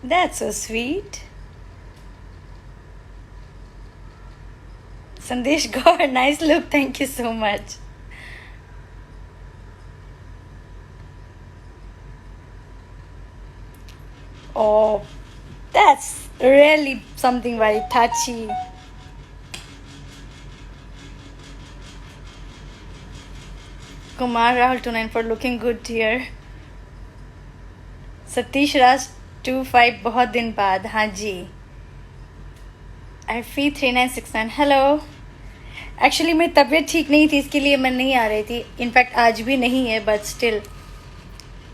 That's so sweet. Sandesh Gaur, nice look. Thank you so much. Oh, that's really something very touchy. Kumar Rahul 29 for looking good here. Satish Raj 25 बहुत दिन बाद. हाँ जी. अर्फी 3969 hello. Actually मेरी तबीयत ठीक नहीं थी, इसके लिए मैं नहीं आ रही थी. इनफैक्ट आज भी नहीं है, बट स्टिल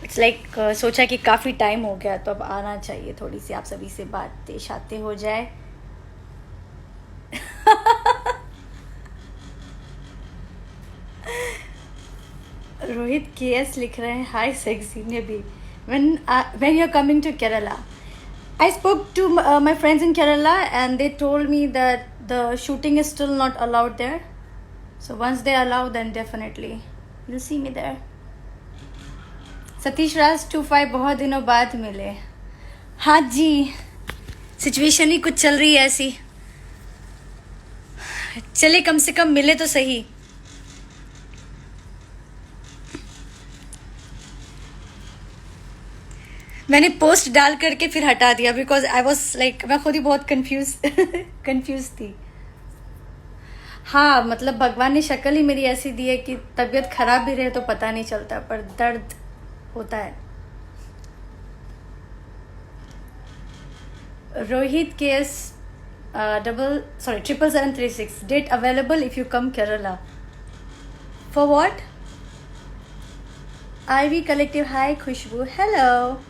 इट्स लाइक सोचा कि काफ़ी टाइम हो गया तो अब आना चाहिए, थोड़ी सी आप सभी से बातें शातें हो जाए. रोहित के एस लिख रहे हैं हाय सेक्सी ने भी. when when you're coming to Kerala, I spoke to my friends in Kerala and they told me that the shooting is still not allowed there. So once they allow, then definitely you'll see me there. Satish Raj 25 बहुत दिनों बाद मिले. हाँ जी, situation ही कुछ चल रही है ऐसी. चले कम से कम मिले तो सही. मैंने पोस्ट डाल करके फिर हटा दिया बिकॉज आई वॉज लाइक मैं खुद ही बहुत कंफ्यूज थी. हाँ मतलब भगवान ने शक्ल ही मेरी ऐसी दी है कि तबीयत खराब भी रहे तो पता नहीं चलता, पर दर्द होता है. Rohit K S 77736 date available if you come Kerala. For what? I've collective hi Khushboo hello.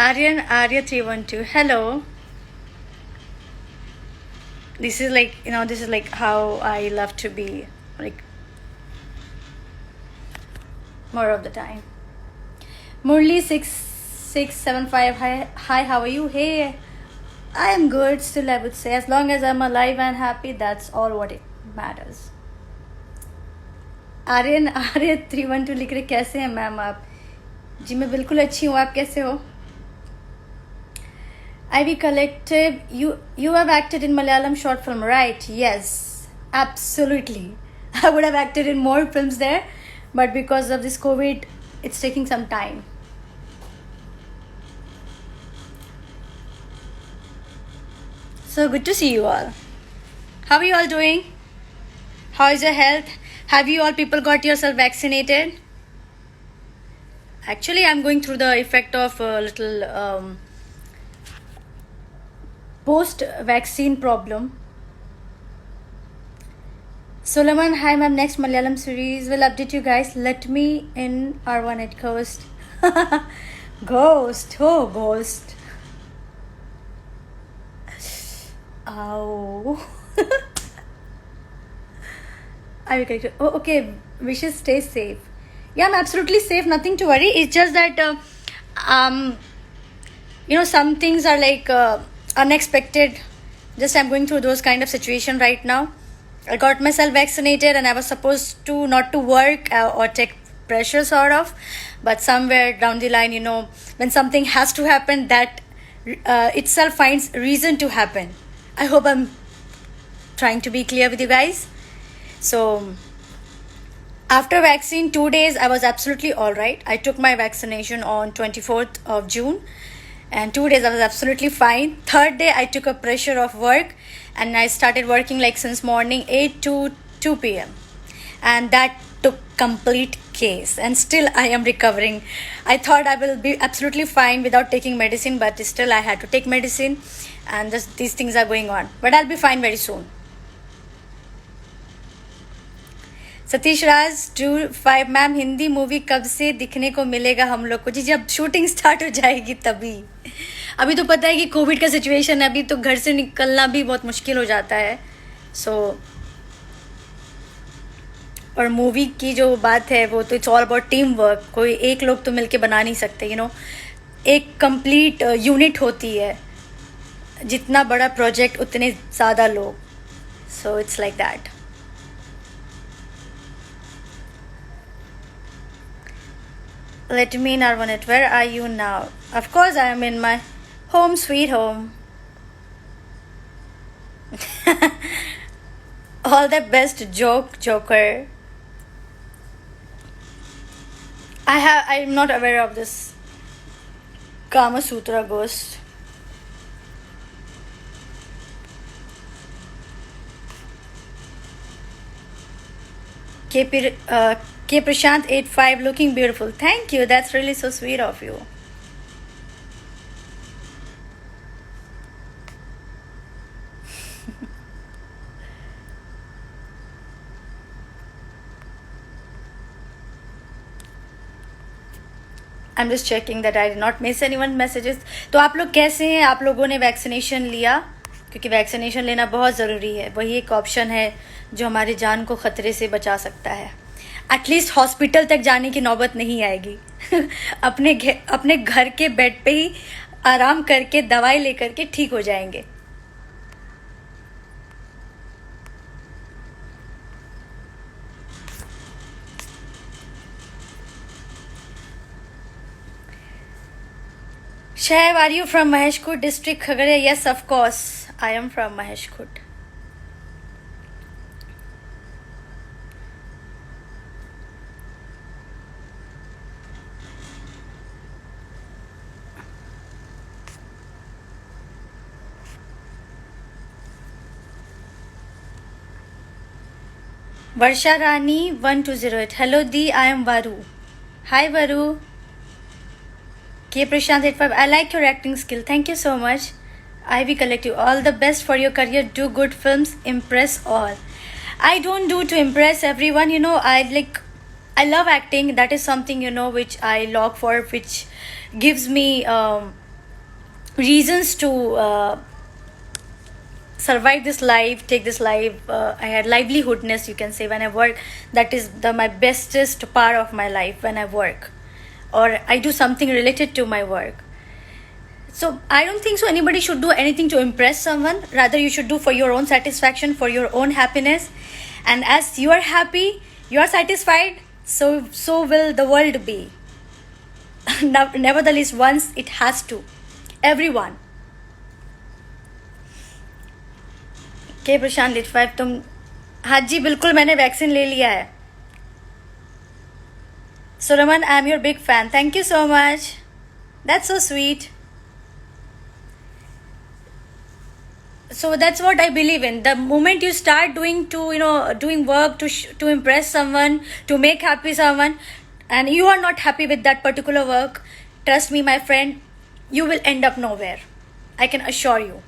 Aryan Arya 312 hello. This is like, you know, this is like how I love to be, like more of the time. Murli 6675 hi, how are you? Hey, I am good still, I would say. As long as I'm alive and happy, that's all what it matters. Aryan Arya 312 लिख रहे कैसे हैं ma'am आप? जी मैं बिल्कुल अच्छी हूँ, आप कैसे हो? Ivy Collective, you have acted in Malayalam short film, right? Yes, absolutely. I would have acted in more films there, but because of this COVID, it's taking some time. So good to see you all. How are you all doing? How is your health? Have you all people got yourself vaccinated? Actually, I'm going through the effect of a little post-vaccine problem. Solomon, hi ma'am, next Malayalam series will update you guys. Let me in R1 at Ghost. Ghost, oh Ghost. Ow. Oh, okay, wishes stay safe. Yeah, I'm absolutely safe, nothing to worry. It's just that, you know, some things are like unexpected. Just I'm going through those kind of situation right now. I got myself vaccinated and I was supposed to not to work or take pressure sort of, but somewhere down the line, you know, when something has to happen, that itself finds reason to happen. I hope I'm trying to be clear with you guys. So after vaccine 2 days I was absolutely all right. I took my vaccination on 24th of June and 2 days I was absolutely fine. Third day I took a pressure of work and I started working like since morning 8 to 2 p.m. and that took complete case and still I am recovering. I thought I will be absolutely fine without taking medicine, but still I had to take medicine and these things are going on, but I'll be fine very soon. Satish Raj 25 ma'am, Hindi movie कब से दिखने को मिलेगा हम लोग को? जी जब shooting start हो जाएगी तभी. अभी तो पता है कि कोविड का सिचुएशन है, अभी तो घर से निकलना भी बहुत मुश्किल हो जाता है. सो और मूवी की जो बात है वो तो it's all about team work. कोई एक लोग तो मिलके बना नहीं सकते, यू नो. एक कंप्लीट यूनिट होती है, जितना बड़ा प्रोजेक्ट उतने ज़्यादा लोग. So it's like that. Let me in Arvanet. Where are you now? Of course, I am in my home, sweet home. All the best, Joker. I'm not aware of this Kama Sutra ghost. K Prashant 85 looking beautiful. Thank you. That's really so sweet of you. I'm just checking that I did not miss anyone's messages. तो आप लोग कैसे हैं? आप लोगों ने vaccination लिया? क्योंकि वैक्सीनेशन लेना बहुत ज़रूरी है. वही एक ऑप्शन है जो हमारी जान को ख़तरे से बचा सकता है. एटलीस्ट हॉस्पिटल तक जाने की नौबत नहीं आएगी. अपने घर के बेड पे ही आराम करके दवाई लेकर के ठीक हो जाएंगे. Shaib, are you from Maheshkut district, Khagaria? Yes, of course. I am from Maheshkut. Varsha Rani 1208. Hello Di, I am Varu. Hi Varu. K Prashant 85. I like your acting skill. Thank you so much. Ivy Collective. All the best for your career. Do good films. Impress all. I don't do to impress everyone. I love acting. That is something, which I log for, which gives me reasons to survive this life, take this life. I had livelihoodness, you can say, when I work. That is my bestest part of my life, when I work or I do something related to my work. So I don't think so anybody should do anything to impress someone. Rather, you should do for your own satisfaction, for your own happiness. And as you are happy, you are satisfied, so will the world be. Nevertheless, once it has to. Everyone. के प्रशांत 85 तुम. हाँ जी बिल्कुल, मैंने vaccine ले लिया है. So Raman, I am your big fan. Thank you so much. That's so sweet. So that's what I believe in. The moment you start doing work to impress someone, to make happy someone, and you are not happy with that particular work, trust me, my friend, you will end up nowhere. I can assure you.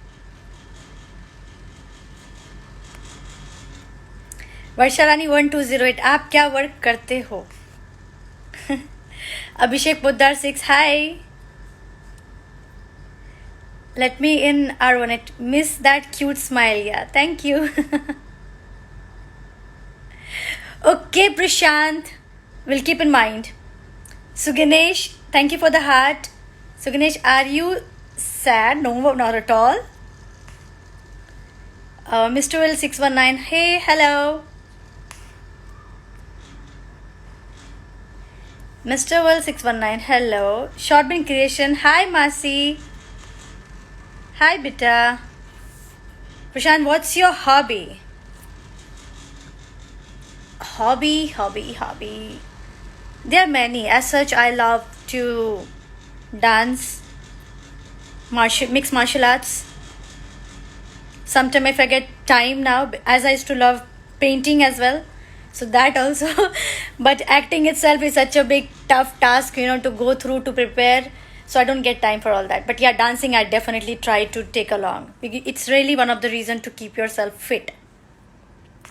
वर्षा रानी 1208. आप क्या work करते हो? Abhishek Poddar 6. Hi. Let me in Arvanet. Miss that cute smile. Yeah, thank you. Okay, Prashant. We'll keep in mind. Suganesh, thank you for the heart. Suganesh, are you sad? No, not at all. Mr. Will 619. Hey, hello. Mr. Will 619. Hello. Shortbin Creation. Hi, Masi. Hi, Bita. Prashant, what's your hobby? Hobby. There are many. As such, I love to dance, mixed martial arts. Sometimes if I get time now, as I used to love painting as well. So that also. But acting itself is such a big, tough task, to go through, to prepare. So I don't get time for all that. But yeah, dancing I definitely try to take along. It's really one of the reasons to keep yourself fit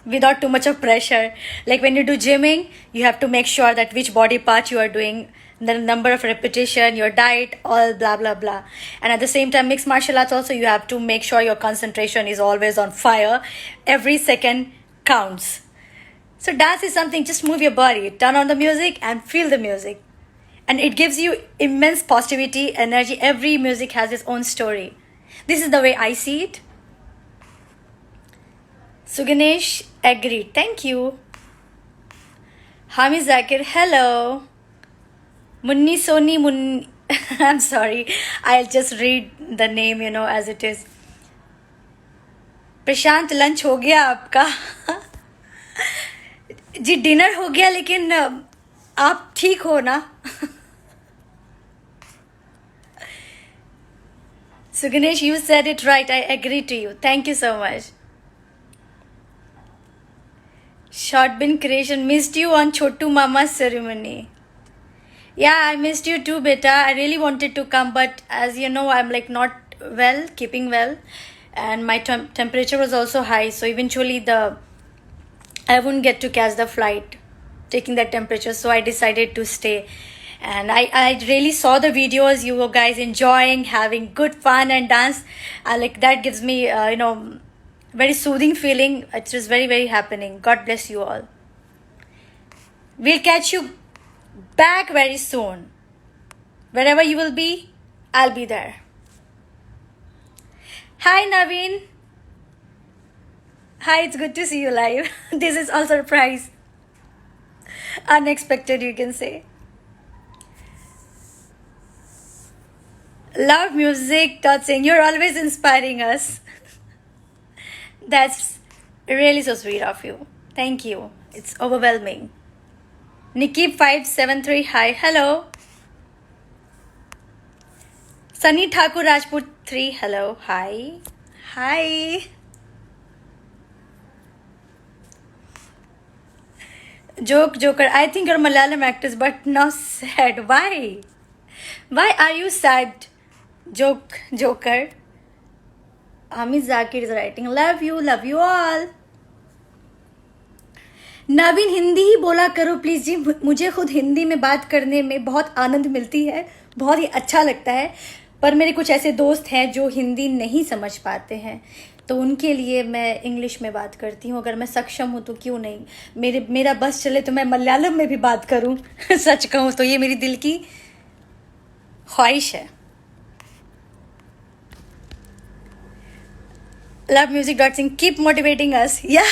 without too much of pressure. Like when you do gymming, you have to make sure that which body part you are doing, the number of repetition, your diet, all blah blah blah. And at the same time, mixed martial arts also, you have to make sure your concentration is always on fire. Every second counts. So dance is something, just move your body, turn on the music and feel the music. and it gives you immense positivity, energy. Every music has its own story. This is the way I see it. Suganesh agreed. Thank you. Hami Zakir, hello. Munni Soni Munni. I'm sorry. I'll just read the name, as it is. Prashant lunch हो गया आपका? जी dinner हो गया, लेकिन आप ठीक हो ना? Suganesh, you said it right. I agree to you. Thank you so much. Short bin creation. Missed you on Chotu Mama's ceremony. Yeah, I missed you too, beta. I really wanted to come, but as you know, I'm like not well, keeping well, and my temperature was also high. So eventually, I wouldn't get to catch the flight, taking that temperature. So I decided to stay, and I really saw the videos. You guys enjoying, having good fun and dance. Like that gives me very soothing feeling. It was very, very happening. God bless you all. We'll catch you back very soon. Wherever you will be, I'll be there. Hi Naveen. Hi, it's good to see you live. This is all surprise. Unexpected, you can say. Love music. Saying you're always inspiring us. That's really so sweet of you. Thank you. It's overwhelming. Nikki 573, hi, hello. Sunny Thakur Rajput 3, hello, hi, hi. Joker, I think you're Malayalam actress, but now sad. Why? Why are you sad? Joker. Hamid Zakir is writing, love you all. नवीन हिंदी ही बोला करो please जी, मुझे खुद हिंदी में बात करने में बहुत आनंद मिलती है, बहुत ही अच्छा लगता है, पर मेरे कुछ ऐसे दोस्त हैं जो हिंदी नहीं समझ पाते हैं, तो उनके लिए मैं इंग्लिश में बात करती हूँ. अगर मैं सक्षम हूँ तो क्यों नहीं, मेरा बस चले तो मैं मलयालम में भी बात करूँ. सच कहूँ तो ये मेरी दिल की ख्वाहिश है. Lovemusic.sing, keep motivating us. Yeah.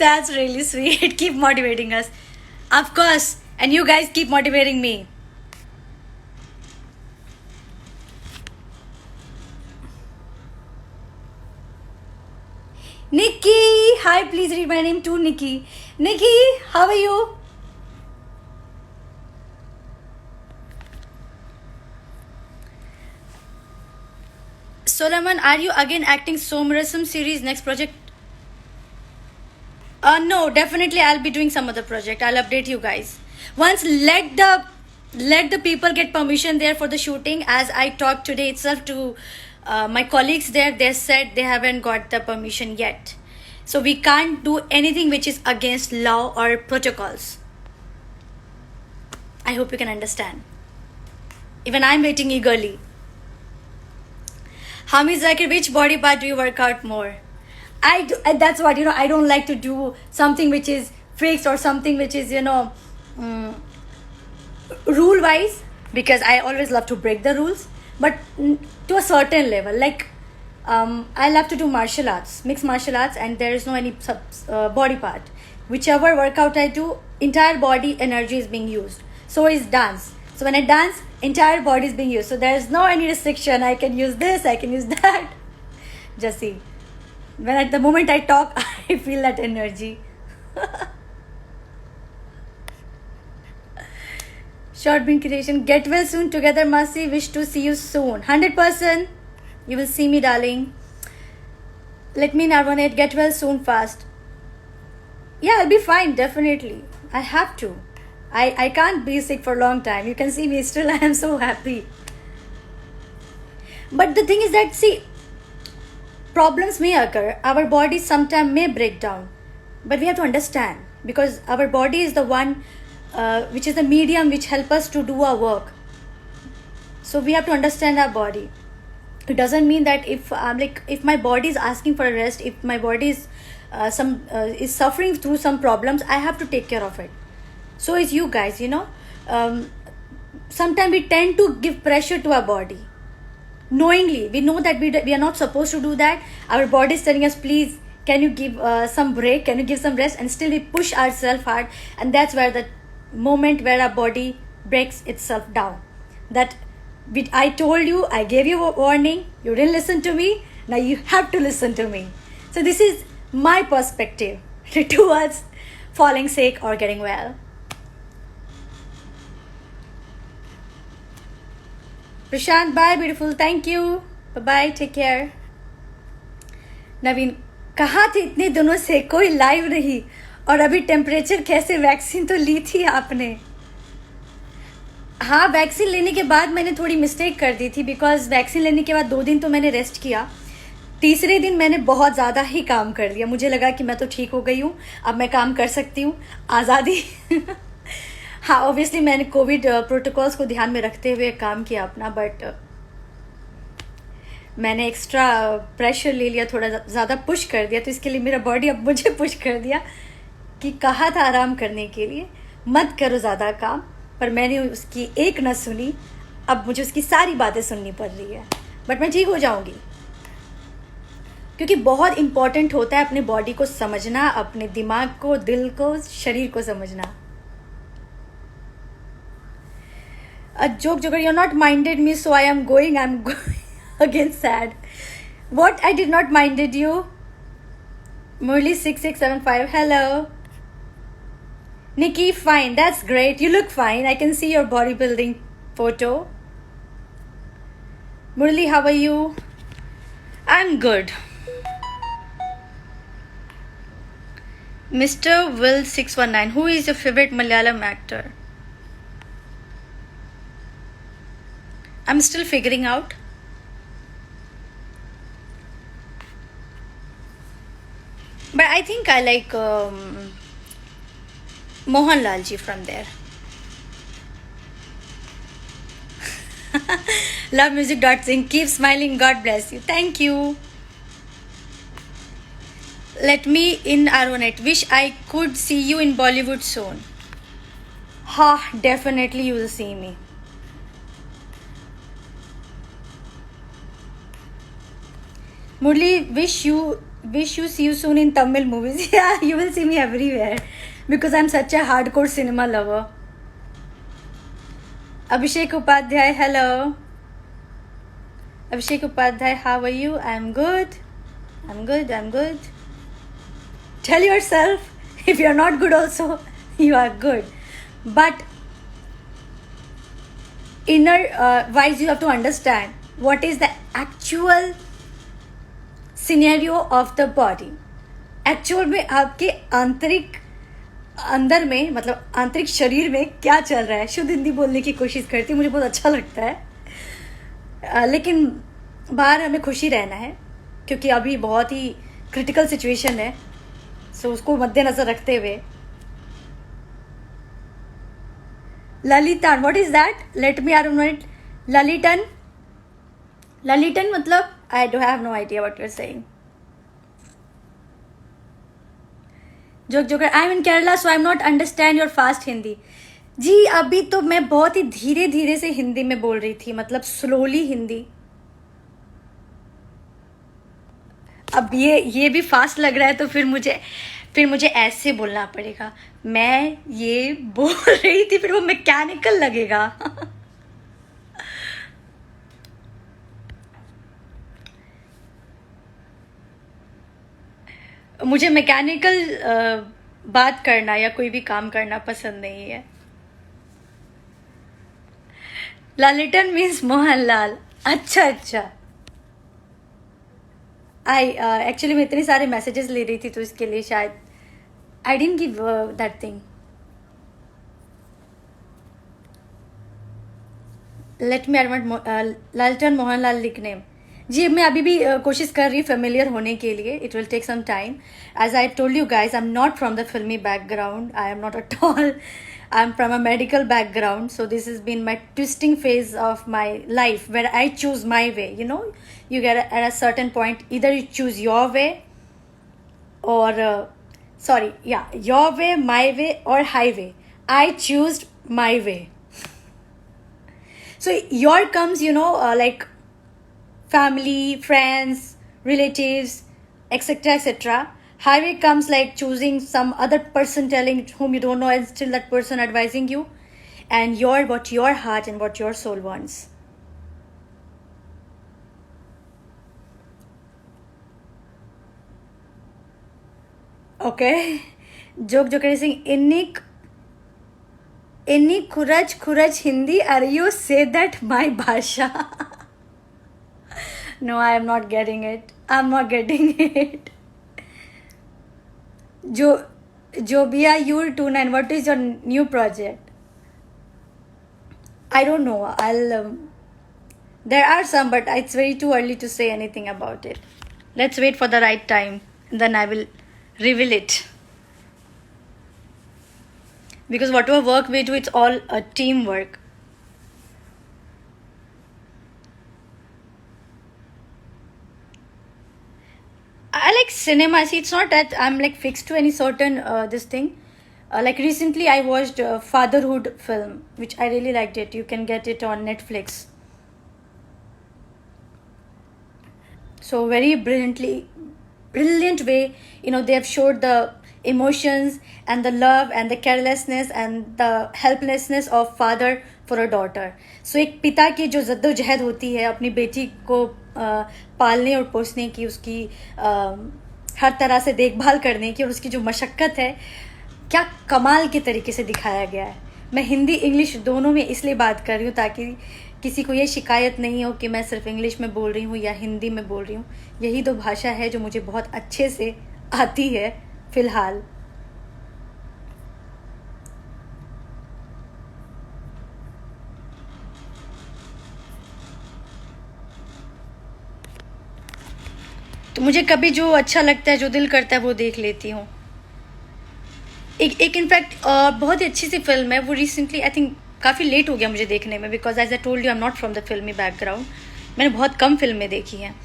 That's really sweet. Keep motivating us. Of course. And you guys keep motivating me. Nikki. Hi, please read my name too, Nikki. Nikki, how are you? Solomon, are you again acting Somarasam series next project? No, definitely I'll be doing some other project. I'll update you guys. Once let the people get permission there for the shooting. As I talked today itself to my colleagues there, they said they haven't got the permission yet. So we can't do anything which is against law or protocols. I hope you can understand. Even I'm waiting eagerly. Hamid Zakir, which body part do you work out more? That's what, I don't like to do something which is fixed or something which is, rule wise, because I always love to break the rules, but to a certain level. Like, I love to do martial arts, mixed martial arts, and there is no any body part. Whichever workout I do, entire body energy is being used. So is dance. So when I dance, entire body is being used. So there is no any restriction. I can use this, I can use that. Just see. When at the moment I talk, I feel that energy. Short bean creation. Get well soon together, Masi. Wish to see you soon. 100%. You will see me, darling. Let me Narvanate. Get well soon fast. Yeah, I'll be fine. Definitely. I have to. I can't be sick for a long time. You can see me still. I am so happy. But the thing is that, see, problems may occur. Our body sometimes may break down. But we have to understand. Because our body is the one which is the medium which helps us to do our work. So we have to understand our body. It doesn't mean that if my body is asking for a rest, if my body is suffering through some problems, I have to take care of it. So is you guys, you know. Sometimes we tend to give pressure to our body. Knowingly, we know that we are not supposed to do that. Our body is telling us, please, can you give some break? Can you give some rest? And still we push ourselves hard. And that's where the moment where our body breaks itself down. That I told you, I gave you a warning, you didn't listen to me, now you have to listen to me. So this is my perspective towards falling sick or getting well. Prashant, bye beautiful, thank you, bye bye, take care. नवीन, कहाँ थे इतने दिनों से, कोई live नहीं, और अभी temperature कैसे? वैक्सीन तो ली थी आपने? हाँ, वैक्सीन लेने के बाद मैंने थोड़ी मिस्टेक कर दी थी, बिकॉज वैक्सीन लेने के बाद 2 दिन तो मैंने रेस्ट किया, तीसरे दिन मैंने बहुत ज़्यादा ही काम कर लिया. मुझे लगा कि मैं तो ठीक हो गई हूँ, अब मैं काम कर सकती हूँ, आज़ादी. हाँ, ऑब्वियसली मैंने कोविड प्रोटोकॉल्स को ध्यान में रखते हुए काम किया अपना, बट मैंने एक्स्ट्रा प्रेशर ले लिया, थोड़ा ज़्यादा पुश कर दिया, तो इसके लिए मेरा बॉडी अब मुझे पुश कर दिया कि कहा था आराम करने के लिए, मत करो ज़्यादा काम, पर मैंने उसकी एक न सुनी, अब मुझे उसकी सारी बातें सुननी पड़ रही है. बट मैं ठीक हो जाऊंगी, क्योंकि बहुत इम्पॉर्टेंट होता है अपने बॉडी को समझना, अपने दिमाग को, दिल को, शरीर को समझना. A joke joker, you're not minded me, so I'm going again sad. What? I did not minded you. Murli 6675, hello. Nikki, fine, that's great. You look fine. I can see your bodybuilding photo. Murli, how are you? I'm good. Mr. Will 619, who is your favorite Malayalam actor? I'm still figuring out. But I think I like Mohanlal ji from there. Love music.sing. Keep smiling. God bless you. Thank you. Let me in Aronet. Wish I could see you in Bollywood soon. Ha, definitely you will see me. Murli, wish you see you soon in Tamil movies. Yeah, you will see me everywhere because I'm such a hardcore cinema lover. Abhishek Upadhyay, hello. Abhishek Upadhyay, how are you? I'm good. Tell yourself, if you're not good also, you are good. But inner wise, you have to understand what is the actual scenario of the body. Actual में आपके आंतरिक अंदर में, मतलब आंतरिक शरीर में क्या चल रहा है. शुद्ध हिंदी बोलने की कोशिश करती हूँ, मुझे बहुत अच्छा लगता है, लेकिन बाहर हमें खुशी रहना है, क्योंकि अभी बहुत ही क्रिटिकल सिचुएशन है. सो उसको मद्देनजर रखते हुए. Lalithan, what is that? Let me are minute. Lalithan मतलब I do have no idea what you're saying. Joker, I'm in Kerala, so I'm not understand your fast Hindi. जी, अभी तो मैं बहुत ही धीरे धीरे से हिंदी में बोल रही थी, मतलब स्लोली हिंदी. अब ये भी फास्ट लग रहा है, तो फिर मुझे ऐसे बोलना पड़ेगा. मैं ये बोल रही थी, फिर वो मैकेनिकल लगेगा. मुझे मैकेनिकल बात करना या कोई भी काम करना पसंद नहीं है. ललितन मीन्स मोहनलाल. अच्छा. एक्चुअली मैं इतने सारे मैसेजेस ले रही थी, तो इसके लिए शायद I didn't give that thing. Let me Lalithan Mohanlal nickname. जी, मैं अभी भी कोशिश कर रही हूँ फेमिलियर होने के लिए. It will take some time. As I told you guys, I am not from the filmy background. I am not at all. I am from a medical background. So this is been my twisting phase of my life, where I choose my way. You know, you get at a certain point, either you choose your way or your way, my way or highway. I choose my way. So your comes, like family, friends, relatives, etc., etc. Highway comes like choosing some other person telling whom you don't know, and still that person advising you, and what your heart and what your soul wants. Okay, joke joker saying inni khuraj Hindi. Are you say that my bhasha? No, I am not getting it. I'm not getting it. Jobia Yul29, what is your new project? I don't know. There are some, but it's very too early to say anything about it. Let's wait for the right time, then I will reveal it. Because whatever work we do, it's all a teamwork. I like cinema. See, it's not that I'm like fixed to any certain this thing. Like recently, I watched Fatherhood film, which I really liked it. You can get it on Netflix. So very brilliant way, they have showed the emotions and the love and the carelessness and the helplessness of father for a daughter. So एक पिता की जो जद्दोजहद होती है अपनी बेटी को पालने और पोसने की, उसकी हर तरह से देखभाल करने की, और उसकी जो मशक्क़त है, क्या कमाल के तरीके से दिखाया गया है. मैं हिंदी इंग्लिश दोनों में इसलिए बात कर रही हूँ ताकि किसी को ये शिकायत नहीं हो कि मैं सिर्फ इंग्लिश में बोल रही हूँ या हिंदी में बोल रही हूँ. यही दो भाषा है जो मुझे बहुत अच्छे से आती है फिलहाल. तो मुझे कभी जो अच्छा लगता है, जो दिल करता है, वो देख लेती हूँ. एक इनफैक्ट बहुत ही अच्छी सी फिल्म है वो. रिसेंटली आई थिंक काफ़ी लेट हो गया मुझे देखने में, because as I told you I am not from the filmy background. मैंने बहुत कम फिल्में देखी हैं.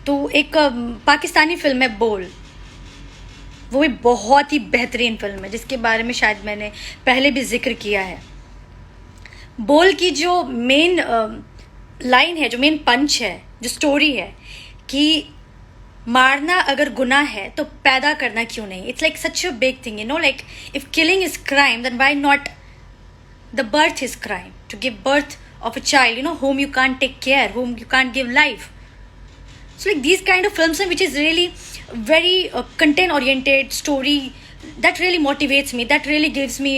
तो एक पाकिस्तानी फिल्म है बोल. वो भी बहुत ही बेहतरीन फिल्म है जिसके बारे में शायद मैंने पहले भी जिक्र किया है. बोल की जो मेन लाइन है, जो मेन पंच है, जो स्टोरी है कि मारना अगर गुनाह है तो पैदा करना क्यों नहीं. It's like such a big thing, like if killing is crime then why not the birth is crime. To give birth of a child, whom you can't take care, whom you can't give life. So like these kind of films, which is really very content oriented story, that really motivates me, that really gives me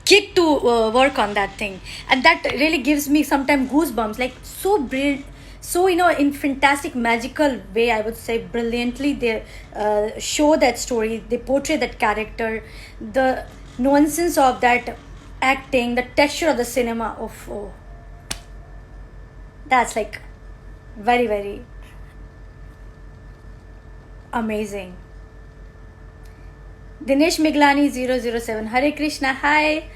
kick to work on that thing, and that really gives me sometimes goosebumps, like so brilliant. So in fantastic magical way, I would say brilliantly they show that story, they portray that character, the nuances of that acting, the texture of the cinema of that's like very very amazing. Dinesh Miglani 007, Hare Krishna, hi.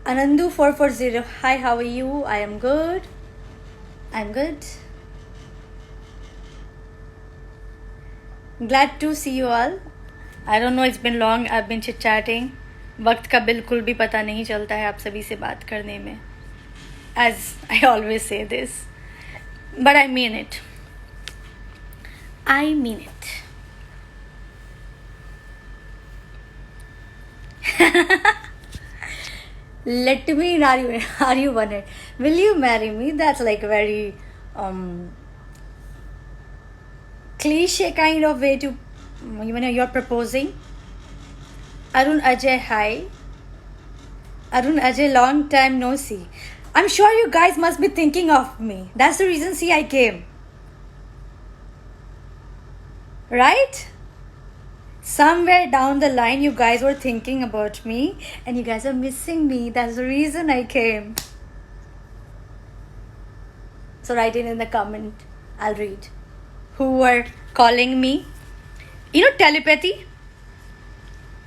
Anandu 440, hi, how are you? I am good. I'm good. Glad to see you all. I don't know, it's been long, I've been chit chatting. वक्त का बिल्कुल भी पता नहीं चलता है आप सभी से बात करने में, as I always say this, but I mean it. I mean it. Let me are you on it? Will you marry me? That's like very cliche kind of way to, you're proposing. Arun Ajay, hi. Arun Ajay, long time no see. I'm sure you guys must be thinking of me. That's the reason, see, I came. Right? Somewhere down the line, you guys were thinking about me and you guys are missing me. That's the reason I came. So write in the comment. I'll read. Who were calling me? Telepathy?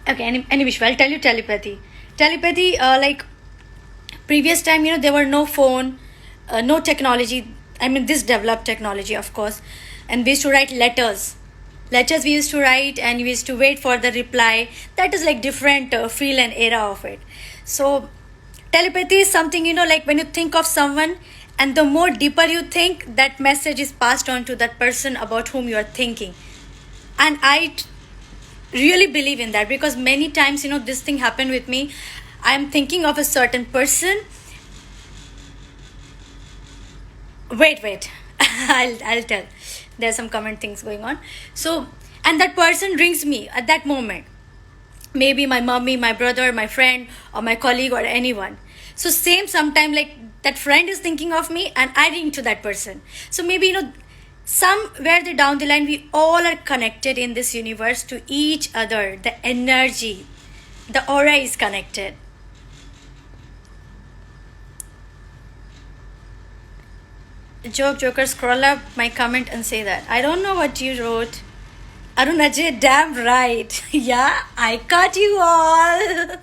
Okay, anyway, I'll tell you telepathy. Telepathy, like previous time, there were no phone, no technology. I mean, this developed technology, of course. And we used to write letters. letters we used to write and we used to wait for the reply. That is like different feel and era of it. So telepathy is something, like when you think of someone, and the more deeper you think, that message is passed on to that person about whom you are thinking. And really believe in that, because many times, this thing happened with me. I'm thinking of a certain person. Wait. I'll tell. There's some comment things going on. So, and that person rings me at that moment. Maybe my mommy, my brother, my friend, or my colleague, or anyone. So same sometime, like that friend is thinking of me and I ring to that person. So maybe, somewhere down the line, we all are connected in this universe to each other. The energy, the aura is connected. Joker, scroll up my comment and say that. I don't know what you wrote. Arun Ajay, damn right. Yeah, I caught you all.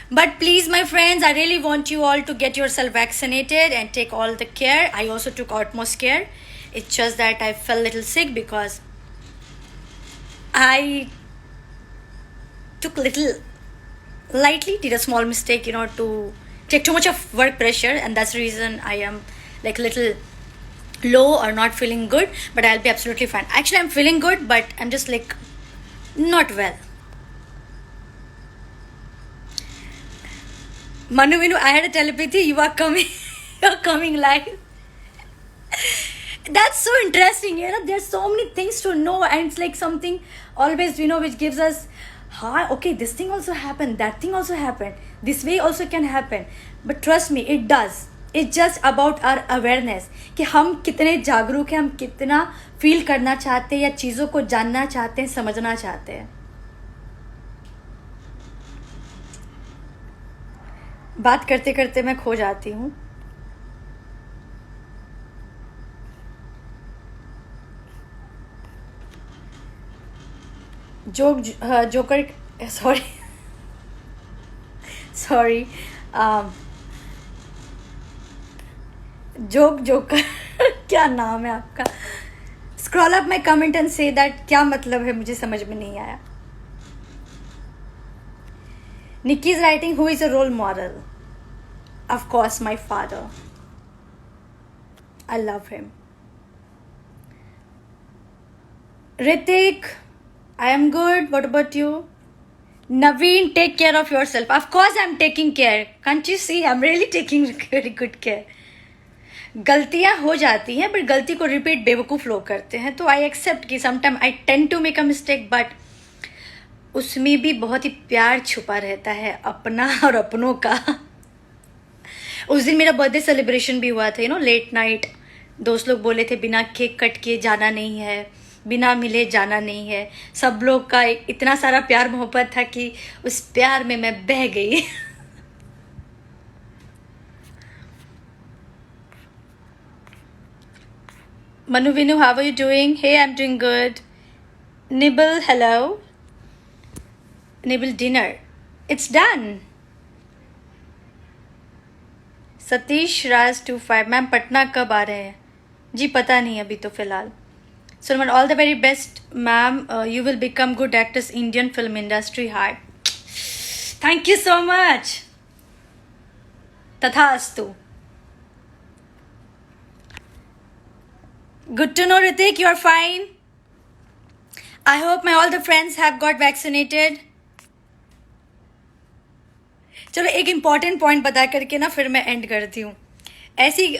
But please, my friends, I really want you all to get yourself vaccinated and take all the care. I also took utmost care. It's just that I felt a little sick because I took little lightly, did a small mistake, to take too much of work pressure, and that's the reason I am like little low or not feeling good, but I'll be absolutely fine. Actually, I'm feeling good, but I'm just like not well. Manu, I had a telepathy. You are coming. You're coming live. That's so interesting. There's so many things to know, and it's like something always, which gives us, okay, this thing also happened, that thing also happened, this way also can happen. But trust me, it does. It's just about our awareness कि हम कितने जागरूक हैं, हम कितना feel करना चाहते हैं या चीज़ों को जानना चाहते हैं, समझना चाहते हैं. बात करते करते मैं खो जाती हूँ. जोकर, सॉरी जोकर क्या नाम है आपका? Scroll up my comment and say that. क्या मतलब है, मुझे समझ में नहीं आया. Nikki is writing, who is a role model? Of course, my father. I love him. Ritik, I am good. What about you? Naveen, take care of yourself. Of course, I'm taking care. Can't you see? I'm really taking very good care. गलतियां हो जाती हैं, but गलती को repeat बेवकूफ़ लोग करते हैं. तो आई एक्सेप्ट कि sometime I tend to make a mistake, but उसमें भी बहुत ही प्यार छुपा रहता है, अपना और अपनों का. उस दिन मेरा बर्थडे सेलिब्रेशन भी हुआ था, लेट नाइट. दोस्त लोग बोले थे बिना केक कट किए जाना नहीं है, बिना मिले जाना नहीं है. सब लोग का इतना सारा प्यार मोहब्बत था कि उस प्यार में मैं बह गई. Manu Vinu, how are you doing? Hey, I'm doing good. Nibble, hello. Nibble dinner. It's done. Satish Raj 25, ma'am Patna कब आ रहे हैं? जी पता नहीं अभी तो फिलहाल. Sulman, all the very best, ma'am. You will become good actress, Indian film industry high. Thank you so much. Tathastu. Good to know, Ritik, you are fine. I hope my all the friends have got vaccinated. चलो एक important point बता करके ना फिर मैं and करती हूँ. ऐसी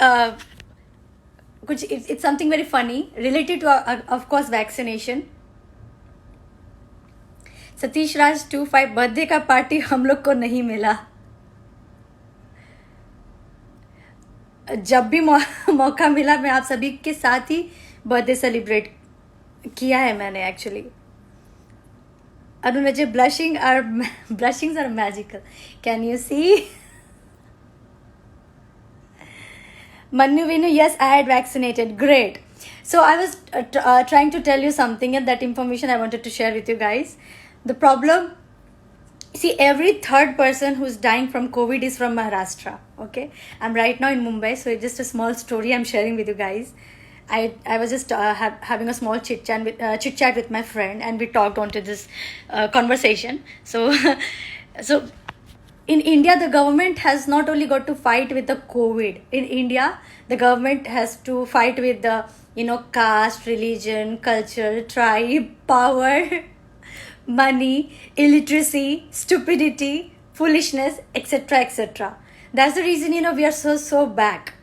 कुछ it's something very funny related two of course vaccination. Satish Raj 25 birthday का पार्टी हम लोग को नहीं मिला. जब भी मौका मिला मैं आप सभी के साथ ही बर्थडे सेलिब्रेट किया है मैंने actually. Arun blushings are magical. Can you see? Manu Vinu, yes, I had vaccinated. Great. So I was trying to tell you something, and that information I wanted to share with you guys. The problem, see, every third person who's dying from COVID is from Maharashtra. Okay, I'm right now in Mumbai, so it's just a small story I'm sharing with you guys. I was just having a small chit chat with my friend, and we talked onto this conversation. So, so in India, the government has not only got to fight with the COVID. In India, the government has to fight with the caste, religion, culture, tribe, power, money, illiteracy, stupidity, foolishness, etc., etc. That's the reason we are so back.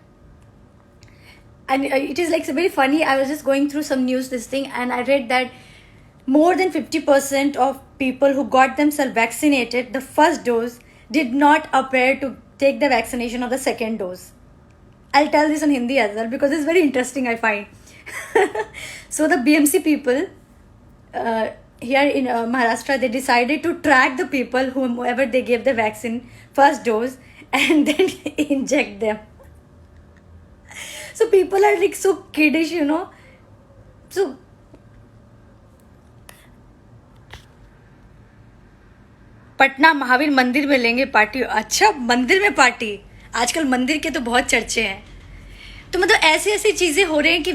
And it is like very funny. I was just going through some news this thing, and I read that more than 50% of people who got themselves vaccinated the first dose did not appear to take the vaccination of the second dose. I'll tell this in Hindi as well because it's very interesting, I find. So the BMC people here in Maharashtra, they decided to track the people whomever they gave the vaccine first dose and then inject them. So people are like so kiddish, So Patna Mahavir मंदिर में लेंगे party. अच्छा, मंदिर में party. आजकल मंदिर के तो बहुत चर्चे हैं. तो मतलब ऐसी ऐसी चीजें हो रही हैं कि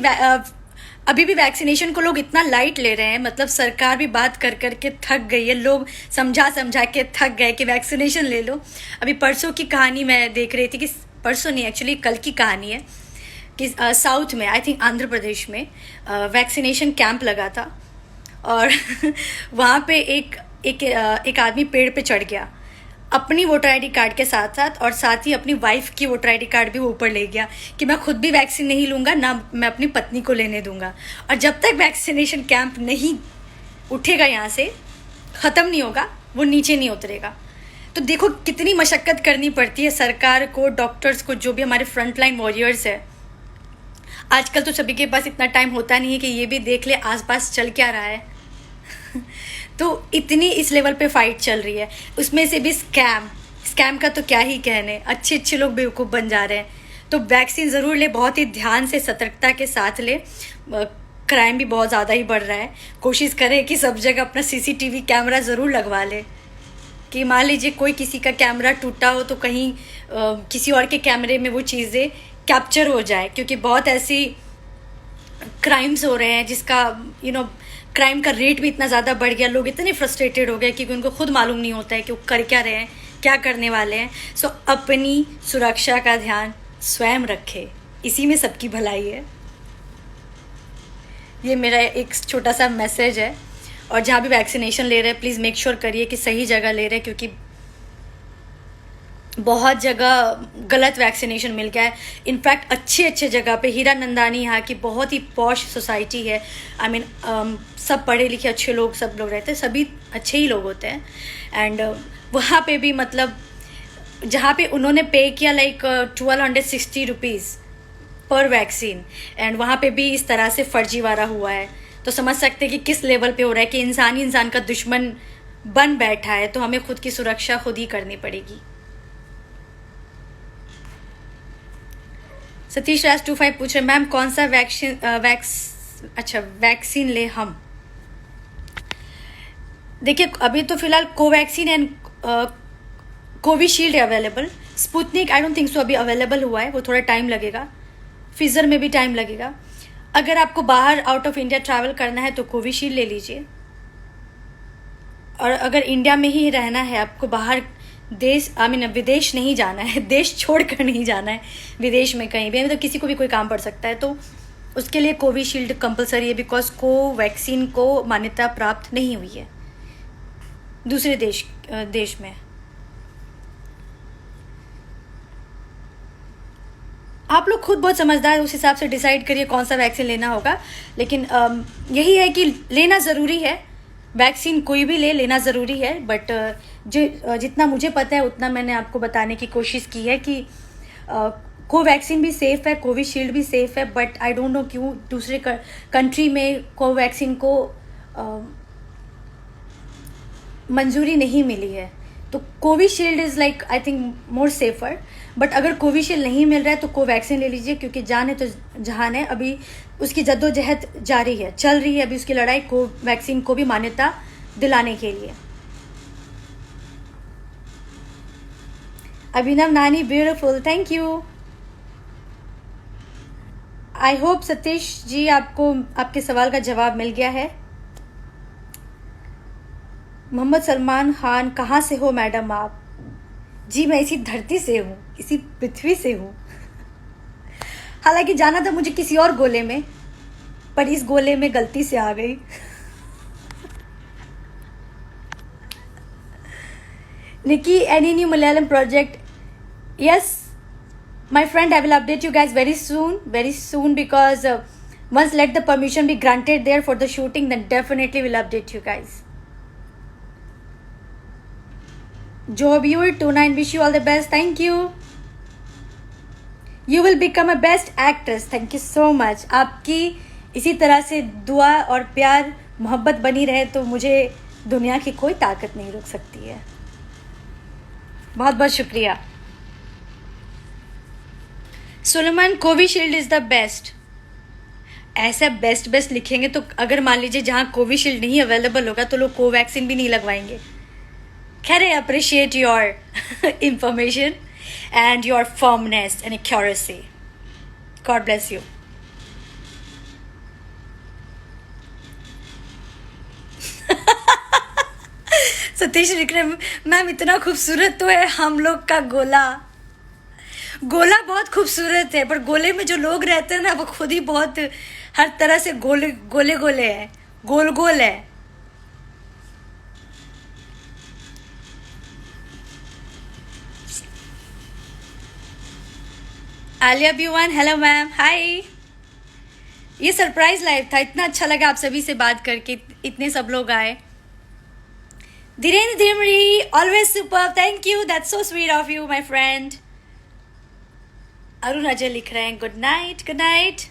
अभी भी वैक्सीनेशन को लोग इतना लाइट ले रहे हैं. मतलब सरकार भी बात कर करके थक गई है. लोग समझा के थक गए कि वैक्सीनेशन ले लो. अभी परसों की कहानी मैं देख रही थी कि परसों नहीं, एक्चुअली कल की कहानी है कि साउथ में, आई थिंक आंध्र प्रदेश में वैक्सीनेशन कैंप लगा था. और वहाँ पे एक आदमी पेड़ पे चढ़ गया अपनी वोटर आईडी कार्ड के साथ साथ, और साथ ही अपनी वाइफ की वोटर आईडी कार्ड भी वो ऊपर ले गया कि मैं खुद भी वैक्सीन नहीं लूँगा, ना मैं अपनी पत्नी को लेने दूंगा. और जब तक वैक्सीनेशन कैंप नहीं उठेगा, यहाँ से ख़त्म नहीं होगा, वो नीचे नहीं उतरेगा. तो देखो कितनी मशक्क़त करनी पड़ती है सरकार को, डॉक्टर्स को, जो भी हमारे फ्रंटलाइन वॉरियर्स है. आजकल तो सभी के पास इतना टाइम होता नहीं है कि ये भी देख ले आसपास चल क्या रहा है. तो इतनी इस लेवल पे फाइट चल रही है. उसमें से भी स्कैम का तो क्या ही कहने. अच्छे लोग बेवकूफ़ बन जा रहे हैं. तो वैक्सीन ज़रूर ले, बहुत ही ध्यान से, सतर्कता के साथ ले. क्राइम भी बहुत ज़्यादा ही बढ़ रहा है. कोशिश करें कि सब जगह अपना CCTV कैमरा ज़रूर लगवा ले, कि मान लीजिए कोई किसी का कैमरा टूटा हो तो कहीं किसी और के कैमरे में वो चीज़ें कैप्चर हो जाए. क्योंकि बहुत ऐसी क्राइम्स हो रहे हैं जिसका क्राइम का रेट भी इतना ज़्यादा बढ़ गया. लोग इतने फ्रस्ट्रेटेड हो गए क्योंकि उनको खुद मालूम नहीं होता है कि वो कर क्या रहे हैं, क्या करने वाले हैं. सो अपनी सुरक्षा का ध्यान स्वयं रखे, इसी में सबकी भलाई है. ये मेरा एक छोटा सा मैसेज है. और जहाँ भी वैक्सीनेशन ले रहे हैं प्लीज़ मेक श्योर करिए कि सही जगह ले रहे हैं, क्योंकि बहुत जगह गलत वैक्सीनेशन मिल गया है. इनफैक्ट अच्छे जगह पे, हीरा नंदानी यहाँ की बहुत ही पॉश सोसाइटी है. आई मीन सब पढ़े लिखे अच्छे लोग, सब लोग रहते हैं, सभी अच्छे ही लोग होते हैं. एंड वहाँ पे भी मतलब जहाँ पे उन्होंने पे किया लाइक 1260 रुपीज़ पर वैक्सीन, एंड वहाँ पे भी इस तरह से फर्जीवाड़ा हुआ है. तो समझ सकते हैं कि किस लेवल पे हो रहा है कि इंसान का दुश्मन बन बैठा है. तो हमें खुद की सुरक्षा खुद ही करनी पड़ेगी. सतीश राज 25 पूछ रहे मैम कौन सा वैक्सीन ले हम. देखिए अभी तो फिलहाल Covaxin and Covishield available. Sputnik I don't think so अभी अवेलेबल हुआ है, वो थोड़ा टाइम लगेगा. फिजर में भी टाइम लगेगा. अगर आपको बाहर आउट ऑफ इंडिया ट्रैवल करना है तो कोविशील्ड ले लीजिए. और अगर इंडिया में ही रहना है, आपको बाहर विदेश नहीं जाना है, देश छोड़कर नहीं जाना है, विदेश में कहीं भी, तो किसी को भी कोई काम पड़ सकता है, तो उसके लिए कोविशील्ड कंपलसरी है. बिकॉज कोवैक्सीन को मान्यता प्राप्त नहीं हुई है दूसरे देश में. आप लोग खुद बहुत समझदार, उस हिसाब से डिसाइड करिए कौन सा वैक्सीन लेना होगा. लेकिन यही है कि लेना ज़रूरी है. वैक्सीन कोई भी लेना ज़रूरी है. बट जितना मुझे पता है उतना मैंने आपको बताने की कोशिश की है कि कोवैक्सीन भी सेफ़ है, कोविशील्ड भी सेफ़ है. बट आई डोंट नो क्यों दूसरे कंट्री में कोवैक्सीन को मंजूरी नहीं मिली है. तो Covishield is like I think more safer. But अगर कोविशील्ड नहीं मिल रहा है तो कोवैक्सीन ले लीजिए, क्योंकि जान है तो जहान है. अभी उसकी जद्दोजहद जारी है, चल रही है अभी उसकी लड़ाई कोवैक्सीन को भी मान्यता दिलाने के लिए. Abhinav Nani beautiful, thank you. I hope Satish ji आपको आपके सवाल का जवाब मिल गया है। मोहम्मद सलमान खान, कहाँ से हो मैडम आप? जी मैं इसी धरती से हूँ, इसी पृथ्वी से हूँ। हालांकि जाना था मुझे किसी और गोले में, पर इस गोले में गलती से आ गई। Nikki, any new Malayalam project? Yes, my friend, I will update you guys very soon because once let the permission be granted there for the shooting, then definitely will update you guys. Jobure 29, wish you all the best. Thank you. You will become a best actress. Thank you so much. आपकी इसी तरह से दुआ और प्यार मोहब्बत बनी रहे तो मुझे दुनिया की कोई ताकत नहीं रोक सकती है। बहुत बहुत शुक्रिया। Suleman, Covishield is the best. ऐसा बेस्ट लिखेंगे तो अगर मान लीजिए जहाँ कोविशील्ड नहीं अवेलेबल होगा तो लोग कोवैक्सीन भी नहीं लगवाएंगे। खैर, I appreciate your information and your firmness and accuracy. God bless you. Satish Vikram ma'am, इतना खूबसूरत तो है हम लोग का गोला। गोला बहुत खूबसूरत है, पर गोले में जो लोग रहते हैं ना वो खुद ही बहुत हर तरह से गोले गोले है, गोल है। आलिया B1, हेलो मैम, हाय। ये सरप्राइज लाइव था, इतना अच्छा लगा आप सभी से बात करके, इतने सब लोग आए। Dhirendra Dhimri, always super, thank you, that's so sweet of you my friend. Arun Ajay लिख रहे हैं good night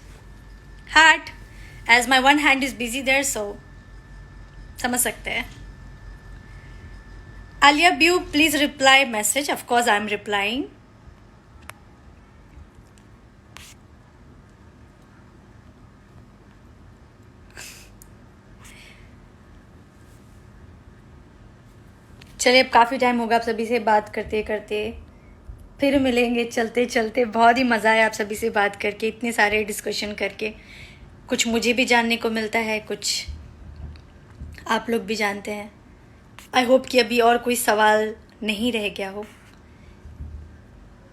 heart, as my one hand is busy there, so समझ सकते हैं। आलिया ब्यू, please reply message. Of course I am replying. चलिए, अब काफ़ी टाइम होगा आप सभी से बात करते करते, फिर मिलेंगे चलते चलते। बहुत ही मज़ा आया आप सभी से बात करके, इतने सारे डिस्कशन करके। कुछ मुझे भी जानने को मिलता है, कुछ आप लोग भी जानते हैं। आई होप कि अभी और कोई सवाल नहीं रह गया हो।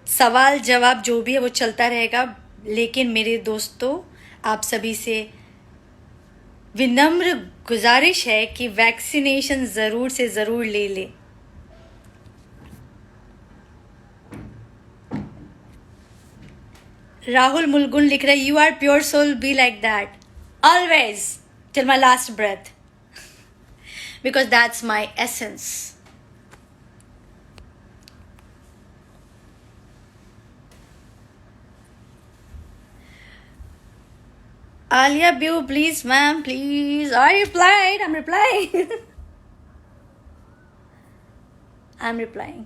सवाल जवाब जो भी है वो चलता रहेगा, लेकिन मेरे दोस्तों आप सभी से विनम्र गुजारिश है कि वैक्सीनेशन ज़रूर से ज़रूर ले लें। राहुल मुलगुन लिख रहे, you are pure soul, be like that always till my last breath, because that's my essence. Alia Bew, please, ma'am, please. I replied. I'm replying. I'm replying.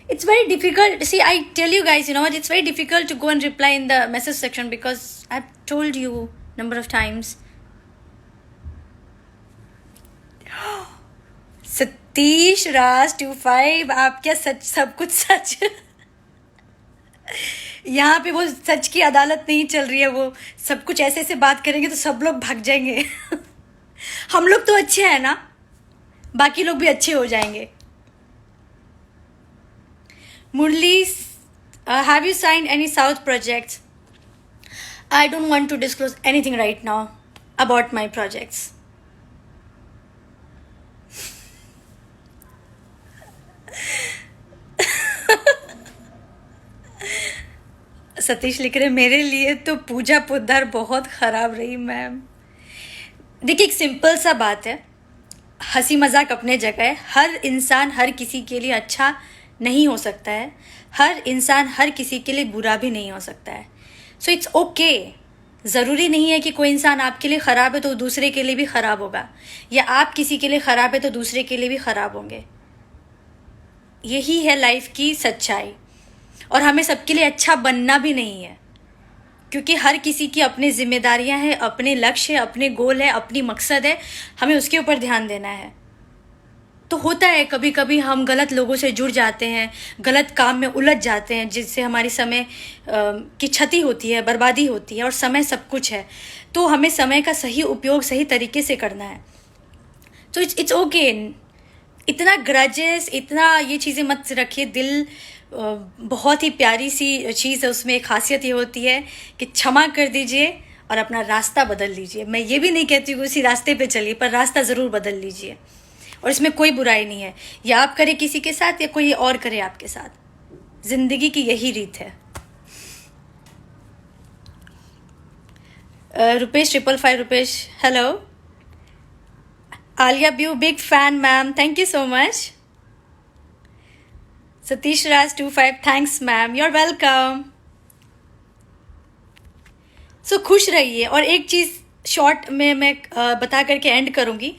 It's very difficult. See, I tell you guys, you know what? It's very difficult to go and reply in the message section because I've told you number of times. Satish Raj 25, आप क्या सच, सब कुछ सच। यहाँ पे वो सच की अदालत नहीं चल रही है, वो सब कुछ ऐसे ऐसे बात करेंगे तो सब लोग भाग जाएंगे। हम लोग तो अच्छे हैं ना, बाकी लोग भी अच्छे हो जाएंगे। Murali, have you signed any south projects? I don't want to disclose anything right now about my projects. Satish लिख रहे, मेरे लिए तो पूजा पुद्धार बहुत ख़राब रही मैम। देखिए, एक सिंपल सा बात है, हंसी मजाक अपने जगह है। हर इंसान हर किसी के लिए अच्छा नहीं हो सकता है, हर इंसान हर किसी के लिए बुरा भी नहीं हो सकता है। So it's okay. ज़रूरी नहीं है कि कोई इंसान आपके लिए ख़राब है तो दूसरे के लिए भी ख़राब होगा, या आप किसी के लिए ख़राब है तो दूसरे के लिए भी ख़राब होंगे। यही है लाइफ की सच्चाई। और हमें सबके लिए अच्छा बनना भी नहीं है, क्योंकि हर किसी की अपनी जिम्मेदारियां हैं, अपने लक्ष्य है, अपने गोल है, अपनी मकसद है, हमें उसके ऊपर ध्यान देना है। तो होता है कभी कभी हम गलत लोगों से जुड़ जाते हैं, गलत काम में उलझ जाते हैं, जिससे हमारी समय की क्षति होती है, बर्बादी होती है। और समय सब कुछ है, तो हमें समय का सही उपयोग सही तरीके से करना है। तो इट्स ओके। इतना ग्रजेस, इतना ये चीज़ें मत रखिए। दिल बहुत ही प्यारी सी चीज़ है, उसमें एक खासियत ये होती है कि क्षमा कर दीजिए और अपना रास्ता बदल लीजिए। मैं ये भी नहीं कहती हूँ उसी रास्ते पे चलिए, पर रास्ता ज़रूर बदल लीजिए। और इसमें कोई बुराई नहीं है, या आप करें किसी के साथ या कोई और करे आपके साथ। जिंदगी की यही रीत है। रुपेश 555 रुपेश, हेलो। आलिया ब्यू, big fan ma'am, thank you so much. Satish Raj 25, thanks ma'am, you are welcome. So खुश रहिए। और एक चीज़ शॉर्ट में मैं बता करके एंड करूँगी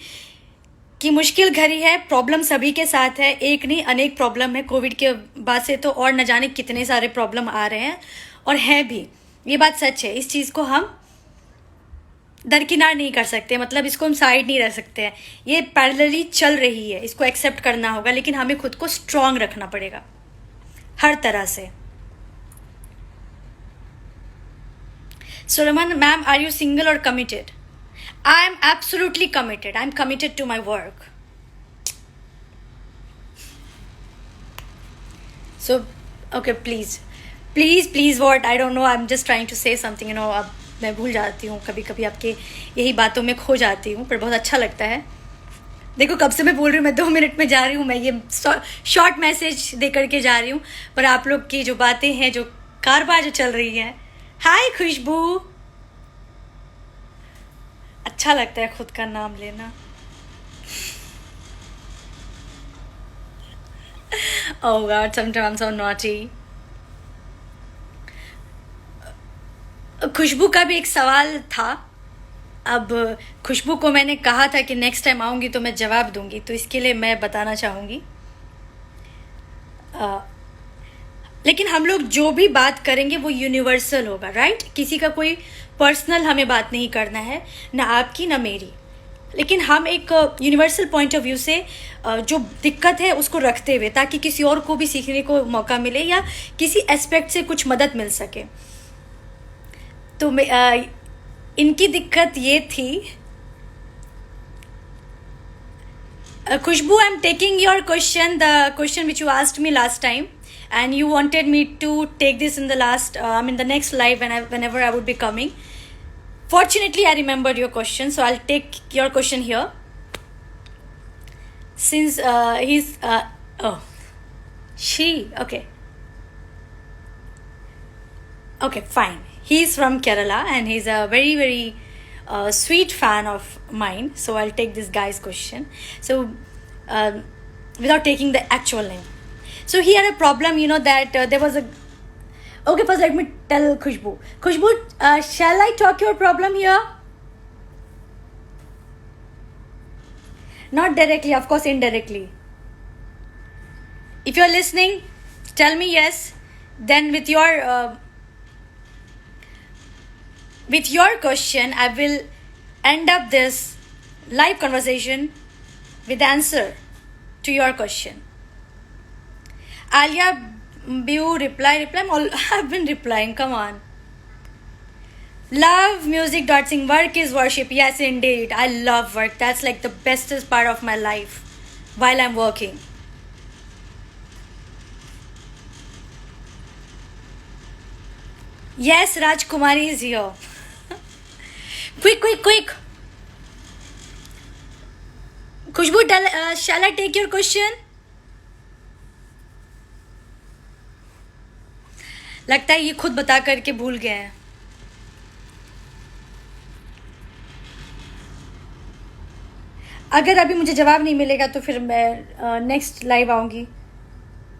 कि मुश्किल घड़ी है, प्रॉब्लम सभी के साथ है, एक नहीं अनेक प्रॉब्लम है। कोविड के बाद से तो और न जाने कितने सारे प्रॉब्लम आ रहे हैं, और हैं भी, ये बात सच है। इस चीज़ को हम दरकिनार नहीं कर सकते, मतलब इसको हम साइड नहीं रख सकते हैं। ये पैरेलली चल रही है, इसको एक्सेप्ट करना होगा, लेकिन हमें खुद को स्ट्रांग रखना पड़ेगा हर तरह से। Suleman ma'am, are you single और committed? I am absolutely committed. I am committed to my work. So, okay, please, what? I don't know. I'm just trying to say something. You know, अब मैं भूल जाती हूँ कभी कभी, आपके यही बातों में खो जाती हूँ, पर बहुत अच्छा लगता है। देखो कब से मैं बोल रही हूँ, मैं 2 मिनट में जा रही हूँ, मैं ये शॉर्ट मैसेज दे करके जा रही हूँ, पर आप लोग की जो बातें हैं, जो कारबार जो चल रही है। हाय खुशबू, अच्छा लगता है खुद का नाम लेना। Oh God, sometimes I'm so naughty. खुशबू का भी एक सवाल था। अब खुशबू को मैंने कहा था कि नेक्स्ट टाइम आऊँगी तो मैं जवाब दूंगी, तो इसके लिए मैं बताना चाहूँगी। लेकिन हम लोग जो भी बात करेंगे वो यूनिवर्सल होगा, राइट? किसी का कोई पर्सनल हमें बात नहीं करना है, ना आपकी ना मेरी, लेकिन हम एक यूनिवर्सल पॉइंट ऑफ व्यू से जो दिक्कत है उसको रखते हुए, ताकि किसी और को भी सीखने को मौका मिले या किसी एस्पेक्ट से कुछ मदद मिल सके। तो इनकी दिक्कत ये थी। Khushboo, I am taking your question, the question which you asked me last time, and you wanted me to take this in the the next live whenever I would be coming. Fortunately, I remembered your question, so I'll take your question here. Since okay, fine. He's from Kerala and he's a very, very sweet fan of mine. So I'll take this guy's question. So without taking the actual name. So he had a problem, that there was a... Okay, first let me tell Khushbu. Khushbu, shall I talk your problem here? Not directly, of course, indirectly. If you're listening, tell me yes. Then with your question, I will end up this live conversation with the answer to your question. Alia, you reply. I've been replying, come on. Love music. Sing. Work is worship. Yes, indeed. I love work. That's like the bestest part of my life while I'm working. Yes, Rajkumari is here. Quick. Khushbu, shall I take your question? लगता है ये खुद बता करके भूल गए हैं। अगर अभी मुझे जवाब नहीं मिलेगा तो फिर मैं नेक्स्ट लाइव आऊँगी,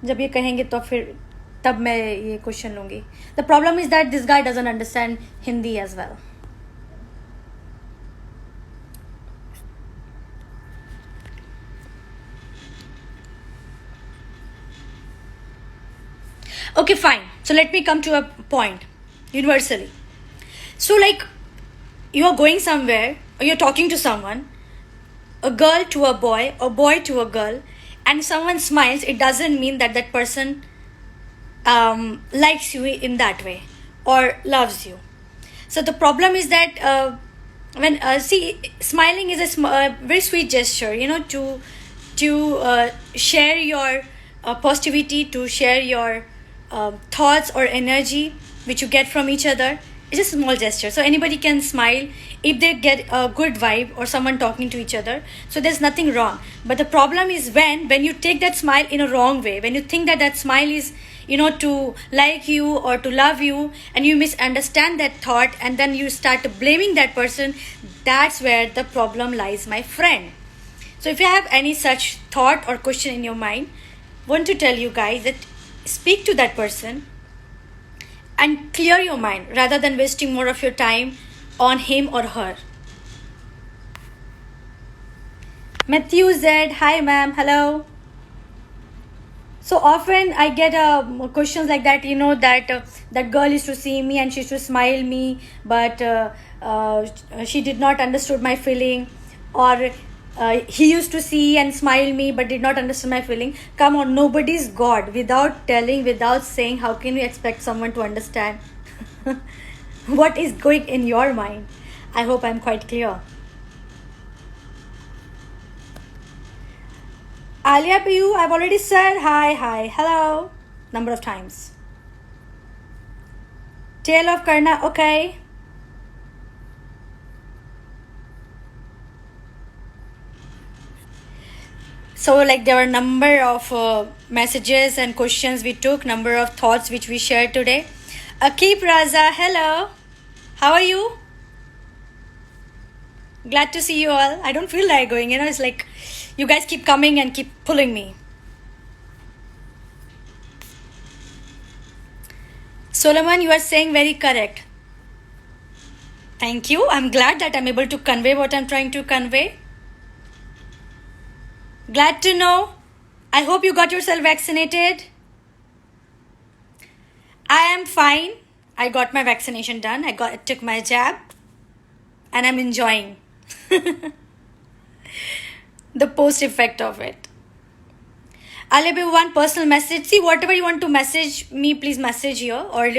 जब ये कहेंगे तो फिर तब मैं ये क्वेश्चन लूँगी। The problem is that this guy doesn't understand Hindi as well. Okay, fine. So let me come to a point universally. So like you are going somewhere or you're talking to someone, a girl to a boy or boy to a girl, and someone smiles, it doesn't mean that that person likes you in that way or loves you. So the problem is that when see, smiling is a very sweet gesture, you know, to share your positivity, to share your thoughts or energy which you get from each other. It's just a small gesture, so anybody can smile if they get a good vibe or someone talking to each other, so there's nothing wrong. But the problem is when you take that smile in a wrong way, when you think that that smile is, you know, to like you or to love you, and you misunderstand that thought, and then you start blaming that person. That's where the problem lies, my friend. So if you have any such thought or question in your mind, want to tell you guys that speak to that person and clear your mind rather than wasting more of your time on him or her. Matthew Z, hi ma'am, hello. So often I get questions like that, you know, that that girl used to see me and she used to smile me, but she did not understood my feeling, or he used to see and smile me but did not understand my feeling. Come on, nobody's God. Without telling, without saying, how can you expect someone to understand what is going in your mind? I hope I'm quite clear. Alia Piyu, I've already said hi, hello, number of times. Tale of Karna, okay. So like there were a number of messages and questions we took, number of thoughts which we shared today. Akib Raza, hello. How are you? Glad to see you all. I don't feel like going, you know, it's like you guys keep coming and keep pulling me. Solomon, you are saying very correct. Thank you. I'm glad that I'm able to convey what I'm trying to convey. Glad to know. I hope you got yourself vaccinated. I am fine. I got my vaccination done. I took my jab and I'm enjoying the post effect of it. I'll have one personal message. See, whatever you want to message me, please message here. Or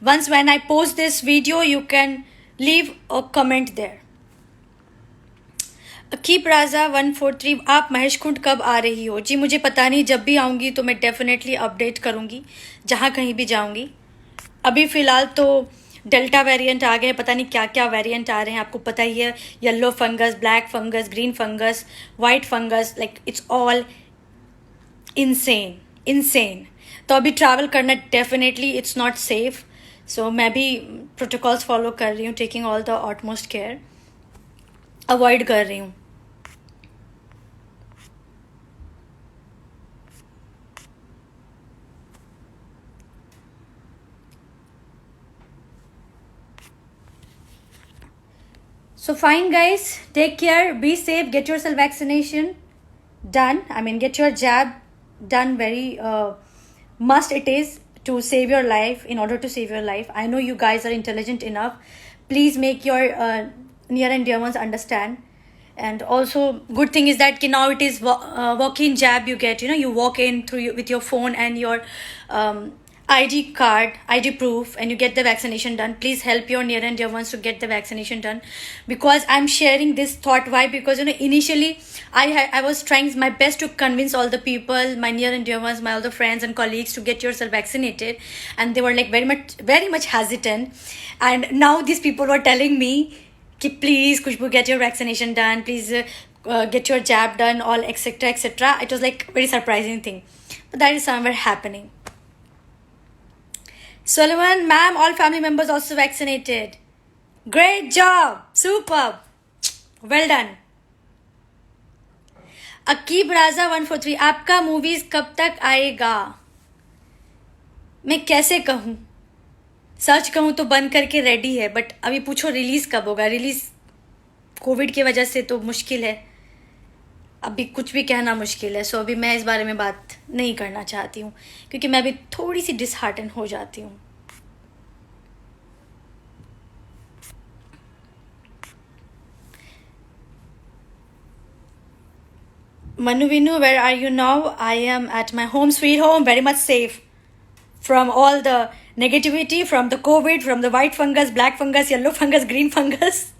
once when I post this video, you can leave a comment there. Keep Raza 143, आप महेश कुंड कब आ रही हो? जी मुझे पता नहीं, जब भी आऊँगी तो मैं डेफिनेटली अपडेट करूँगी जहाँ कहीं भी जाऊँगी. अभी फ़िलहाल तो डेल्टा वेरिएंट आ गए, पता नहीं क्या क्या वेरिएंट आ रहे हैं, आपको पता ही है. Yellow fungus, black fungus, green fungus, white fungus, like it's all insane. तो अभी ट्रैवल करना definitely it's not safe. So मैं भी प्रोटोकॉल्स फॉलो कर रही हूँ, taking all the utmost care, avoid कर रही हूँ. So fine guys, take care, be safe, get yourself vaccination done. I mean, get your jab done. Very must it is to save your life, in order to save your life. I know you guys are intelligent enough. Please make your near and dear ones understand. And also good thing is that now it is walk-in jab you get, you know, you walk in through with your phone and your ID card, ID proof, and you get the vaccination done. Please help your near and dear ones to get the vaccination done, because I'm sharing this thought. Why? Because, you know, initially I was trying my best to convince all the people, my near and dear ones, my all the friends and colleagues, to get yourself vaccinated, and they were like very much hesitant. And now these people were telling me, please Khushbu, get your vaccination done, please get your jab done, all etc etc. It was like very surprising thing, but that is somewhere happening. Solomon, ma'am, all family members also vaccinated. Great job, superb, well done. Aqib राजा 143, आपका movies कब तक आएगा? मैं कैसे कहूँ, सच कहूँ तो बंद करके रेडी है, बट अभी पूछो रिलीज कब होगा. रिलीज कोविड की वजह से तो मुश्किल है, अभी कुछ भी कहना मुश्किल है. सो अभी मैं इस बारे में बात नहीं करना चाहती हूँ, क्योंकि मैं अभी थोड़ी सी डिसहार्टन हो जाती हूँ. Manu Vinu, where are you now? I am at my home sweet home, very much safe from all the negativity, from the COVID, from the white fungus, black fungus, yellow fungus, green fungus,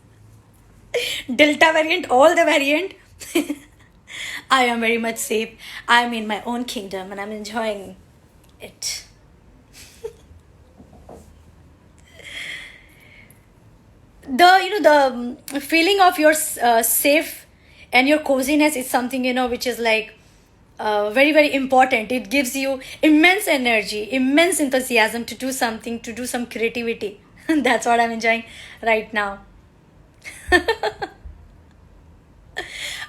Delta variant, all the variant. I am very much safe. I'm in my own kingdom and I'm enjoying it. The feeling of your safe and your coziness is something which is like very very important. It gives you immense energy, immense enthusiasm to do something, to do some creativity. That's what I'm enjoying right now.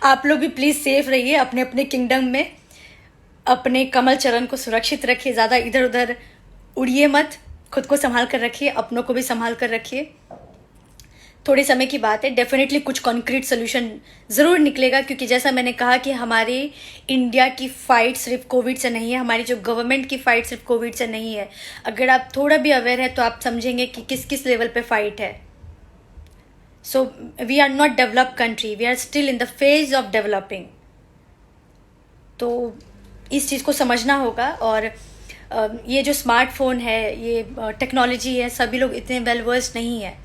आप लोग भी please safe रहिए अपने अपने kingdom में, अपने कमल चरण को सुरक्षित रखिए, ज़्यादा इधर उधर उड़िए मत, खुद को संभाल कर रखिए, अपनों को भी संभाल कर रखिए. थोड़े समय की बात है, डेफिनेटली कुछ कॉन्क्रीट सोल्यूशन ज़रूर निकलेगा, क्योंकि जैसा मैंने कहा कि हमारी इंडिया की फ़ाइट सिर्फ कोविड से नहीं है, हमारी जो गवर्नमेंट की फ़ाइट सिर्फ कोविड से नहीं है. अगर आप थोड़ा भी अवेयर है तो आप समझेंगे कि किस किस लेवल पे फाइट है. So we are not developed country, we are still in the phase of developing. तो इस चीज़ को समझना होगा. और ये जो स्मार्टफोन है, ये टेक्नोलॉजी है, सभी लोग इतने वेल वर्स्ड नहीं है.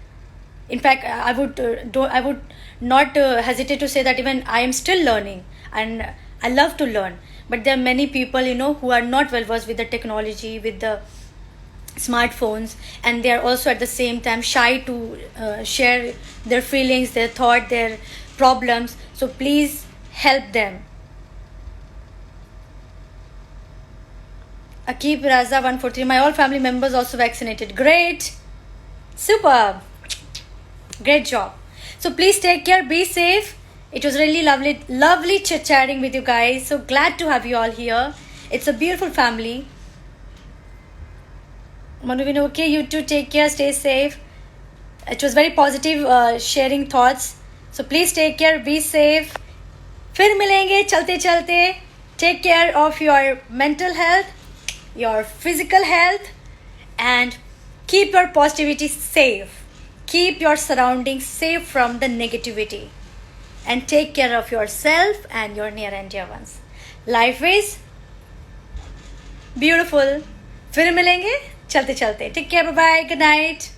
In fact, I would not hesitate to say that even I am still learning and I love to learn. But there are many people, who are not well versed with the technology, with the smartphones, and they are also at the same time shy to share their feelings, their thought, their problems. So please help them. Akib Raza 143. My all family members also vaccinated. Great. Superb. Great job. So please take care, be safe. It was really lovely chit-chatting with you guys. So glad to have you all here. It's a beautiful family. Manuvin, okay, you too take care, stay safe. It was very positive sharing thoughts. So please take care, be safe. फिर मिलेंगे चलते चलते. Take care of your mental health, your physical health, and keep your positivity safe. Keep your surroundings safe from the negativity. And take care of yourself and your near and dear ones. Life is beautiful. फिर मिलेंगे चलते चलते. Take care, bye bye, good night.